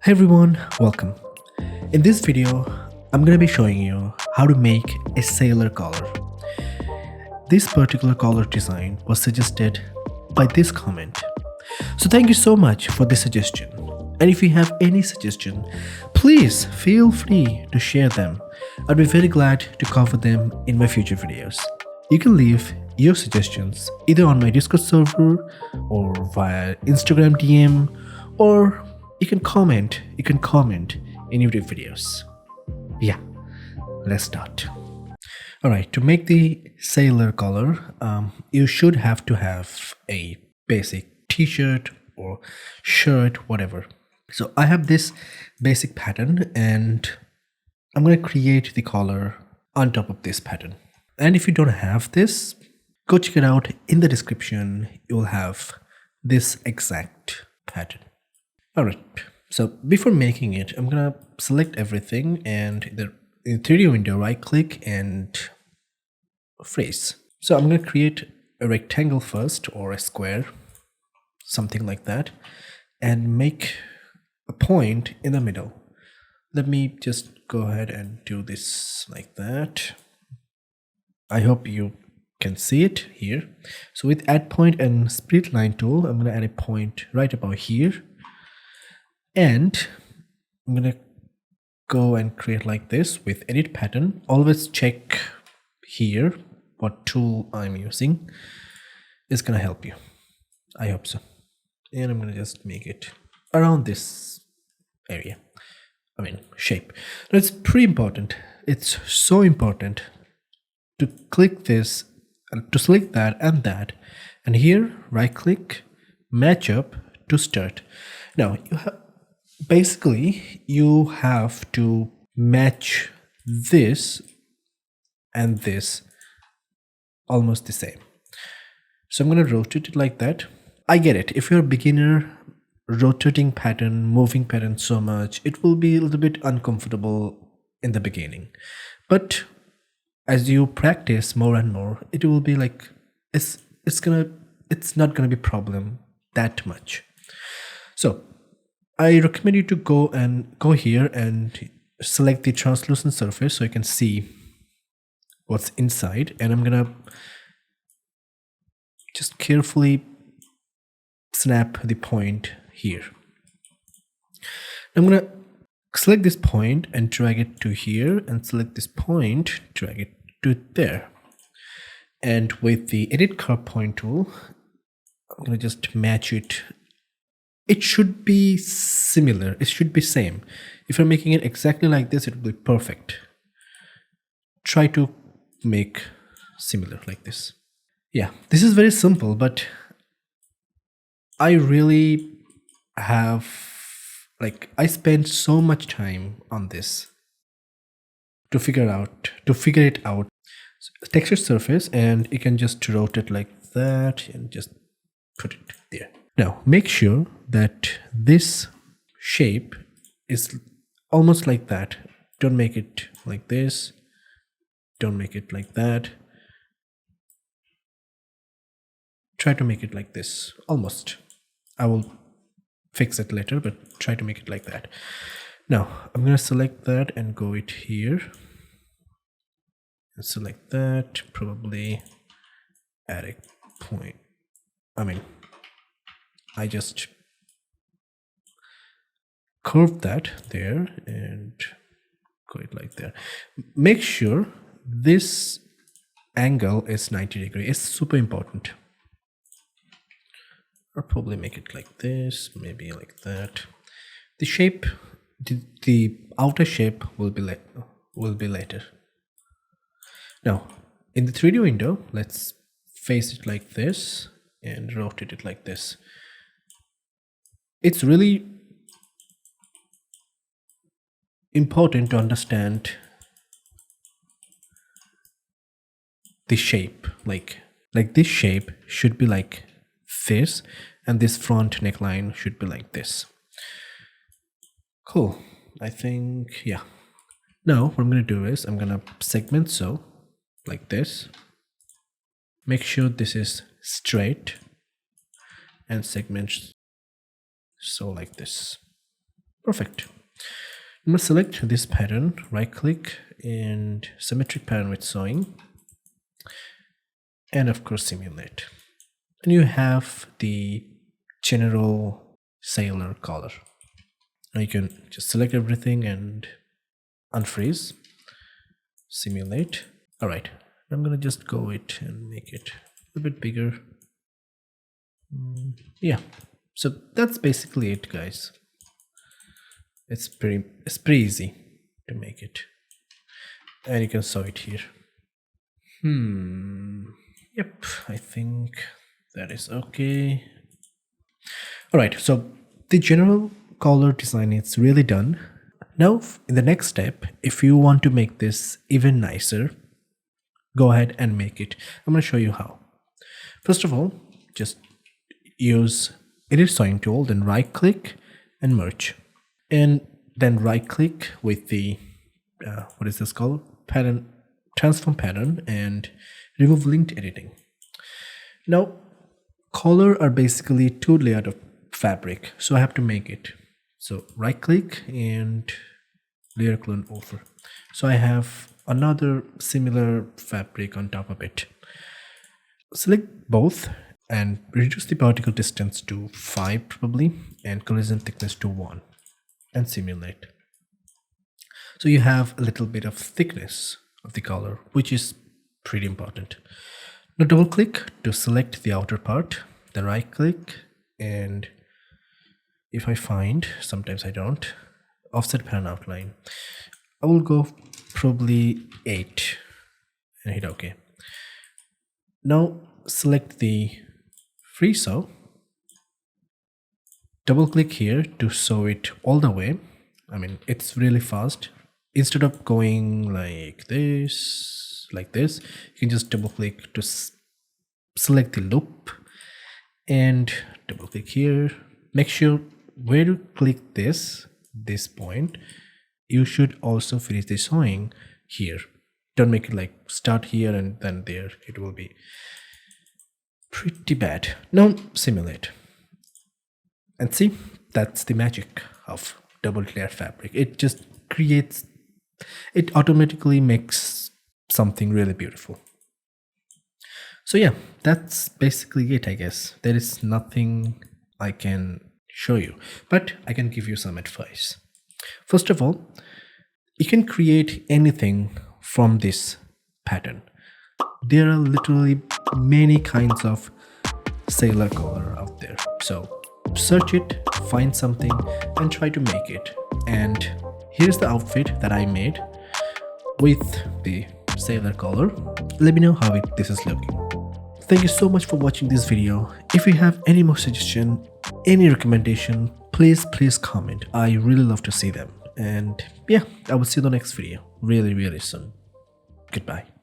Hey everyone, welcome. In this video, I'm gonna be showing you how to make a sailor collar. This particular collar design was suggested by this comment. So thank you so much for this suggestion. And if you have any suggestion, please feel free to share them. I'd be very glad to cover them in my future videos. You can leave your suggestions either on my Discord server or via Instagram DM, or you can comment in YouTube videos. Yeah, let's start. Alright, to make the sailor collar, you should have to have a basic t-shirt or shirt, whatever. So I have this basic pattern and I'm going to create the collar on top of this pattern. And if you don't have this, go check it out in the description. You will have this exact pattern. Alright, so before making it, I'm gonna select everything and in the 3D window, right click and phrase. So I'm gonna create a rectangle first or a square, something like that, and make a point in the middle. Let me just go ahead and do this like that. I hope you can see it here. So with add point and split line tool, I'm gonna add a point right about here. And I'm gonna go and create like this with edit pattern. Always check here what tool I'm using is gonna help you. I hope so. And I'm gonna just make it around this area. Shape. Now it's pretty important. It's so important to click this and to select that, and here right click, match up to start. Now you have to match this and this almost the same. So I'm going to rotate it like that. I get it. If you're a beginner, rotating pattern, moving pattern so much, it will be a little bit uncomfortable in the beginning. But as you practice more and more, it will be like it's not gonna be problem that much. So I recommend you to go here and select the translucent surface so you can see what's inside, and I'm gonna just carefully snap the point here. I'm gonna select this point and drag it to here, and select this point, drag it to there. And with the edit curve point tool, I'm gonna just match it. It should be similar, it should be same. If you're making it exactly like this, it will be perfect. Try to make similar like this. Yeah, this is very simple, but I really have I spent so much time on this to figure it out. So, texture surface, and you can just rotate like that and just put it there. Now make sure that this shape is almost like that. Don't make it like this, don't make it like that. Try to make it like this, almost. I will fix it later, but try to make it like that. Now I'm gonna select that and go it here and select that, probably add a point. I just curve that there and go it like there. Make sure this angle is 90 degrees. It's super important. Or probably make it like this, maybe like that. The shape, the outer shape will be later. Now in the 3D window, let's face it like this and rotate it like this. It's really important to understand the shape. Like this shape should be like this, and this front neckline should be like this. Cool. I think, yeah. Now what I'm gonna do is I'm gonna segment so like this. Make sure this is straight, and segment so like this. Perfect. I'm going to select this pattern, right click, and symmetric pattern with sewing, and of course simulate. And you have the general sailor collar. Now you can just select everything and unfreeze, simulate. All right, I'm gonna just go it and make it a bit bigger. Yeah, so that's basically it, guys. It's pretty easy to make it, and you can sew it here. Yep, I think that is okay. All right, so the general collar design is really done. Now in the next step, if you want to make this even nicer, go ahead and make it. I'm going to show you how. First of all, just use edit sewing tool, then right click and merge, and then right click with the what is this called, pattern, transform pattern, and remove linked editing. Now collar are basically two layers of fabric, so I have to make it. So right click and layer clone over, so I have another similar fabric on top of it. Select both and reduce the vertical distance to 5 probably, and collision thickness to 1, and simulate. So you have a little bit of thickness of the collar, which is pretty important. Now double click to select the outer part, then right click, and if I find, sometimes I don't, offset pattern outline, I will go probably 8 and hit OK. Now select the free sew, double click here to sew it all the way. I mean, it's really fast. Instead of going like this, you can just double click to select the loop and double click here. Make sure where you click this point, you should also finish the sewing here. Don't make it like start here and then there. It will be pretty bad. Now simulate and see, that's the magic of double layer fabric. It just creates, it automatically makes something really beautiful. So yeah, that's basically it, I guess. There is nothing I can show you, but I can give you some advice. First of all, you can create anything from this pattern. There are literally many kinds of sailor collar out there, so search it, find something and try to make it. And here's the outfit that I made with the sailor collar. Let me know how this is looking. Thank you so much for watching this video. If you have any more suggestion, any recommendation, please comment. I really love to see them. And yeah, I will see you in the next video really soon. Goodbye.